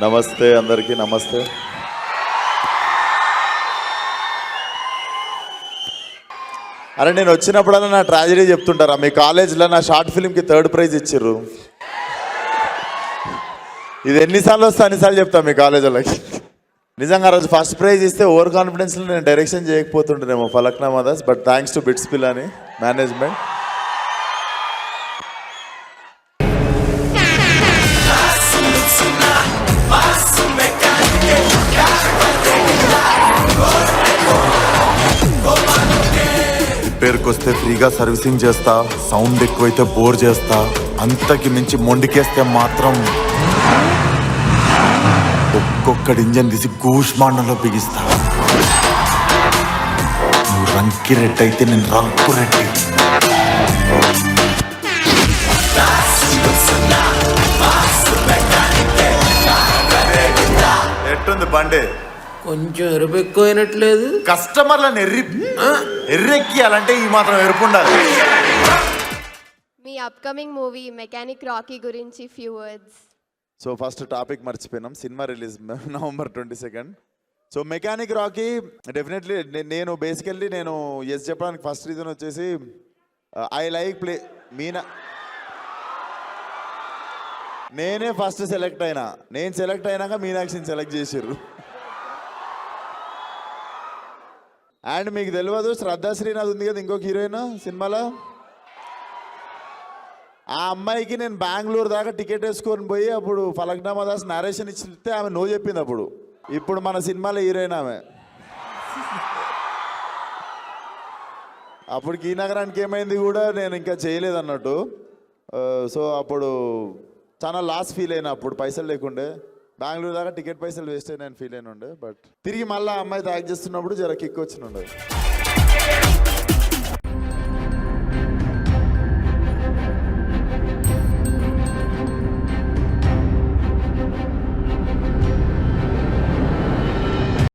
నమస్తే అందరికీ నమస్తే. అరే నేను వచ్చినప్పుడల్లా నా ట్రాజడీ చెప్తుంటారా? మీ కాలేజ్లో నా షార్ట్ ఫిల్మ్కి 3rd ప్రైజ్ ఇచ్చిర్రు. ఇది ఎన్నిసార్లు వస్తే అన్నిసార్లు చెప్తా మీ కాలేజ్ వాళ్ళకి. నిజంగా ఆ రోజు ఫస్ట్ ప్రైజ్ ఇస్తే ఓవర్ కాన్ఫిడెన్స్లో నేను డైరెక్షన్ చేయకపోతుంటేనేమో Falaknuma Das. But thanks to BITS Pilani management. రిపేర్కొస్తే ఫ్రీగా సర్వీసింగ్ చేస్తా, సౌండ్ ఎక్కువైతే బోర్ చేస్తా, అంతకి మించి మొండికేస్తే మాత్రం ఒక్కొక్కడి ఇంజన్ తీసి గూష్మాండంలో బిగిస్తా. నువ్వు రంకి రెట్టి అయితే నేను రంకు రెట్టి. ఎట్టుంది బండి? కొంచెం ఎరుపు ఎక్కువైనట్లేదు. కస్టమర్లను ఎర్రెక్కియాలంటే ఈ మాత్రం ఎరుపు ఉండాలి. మీ అప్కమింగ్ మూవీ మెకానిక్ రాకీ గురించి few words. So first topic మర్చిపోయినాం. Cinema release November 22. So Mechanic Rocky definitely నేను బేసికల్లీ నేను ఎస్ చెప్పడానికి ఫస్ట్ రీజన్ వచ్చేసి ఐ లైక్ ప్లే మీనా. నేనే ఫస్ట్ సెలెక్ట్ అయినా. నేను సెలెక్ట్ అయినాక మీనాక్షిని సెలెక్ట్ చేసిర్రు. అండ్ మీకు తెలియదు, శ్రద్ధా శ్రీనాథ్ ఉంది కదా ఇంకొక హీరోయిన్ సినిమాలో. ఆ అమ్మాయికి నేను బెంగళూరు దాకా టికెట్ వేసుకొని పోయి అప్పుడు ఫలక్నామా దాస్ నరేషన్ ఇచ్చితే ఆమె నో చెప్పింది. అప్పుడు ఇప్పుడు మన సినిమాలో హీరోయిన్ ఆమె. అప్పటికి ఈ నగరానికి ఏమైంది కూడా నేను ఇంకా చేయలేదు అన్నట్టు. సో అప్పుడు చాలా లాస్ ఫీల్ అయినా. అప్పుడు పైసలు లేకుండే, బెంగళూరు దాకా టికెట్ పైసలు వేస్ట్ అయినా ఫీల్ అయిన ఉండే. బట్ తిరిగి మళ్ళీ అమ్మాయితో యాక్ట్ చేస్తున్నప్పుడు జర కిక్ వచ్చిన ఉండే.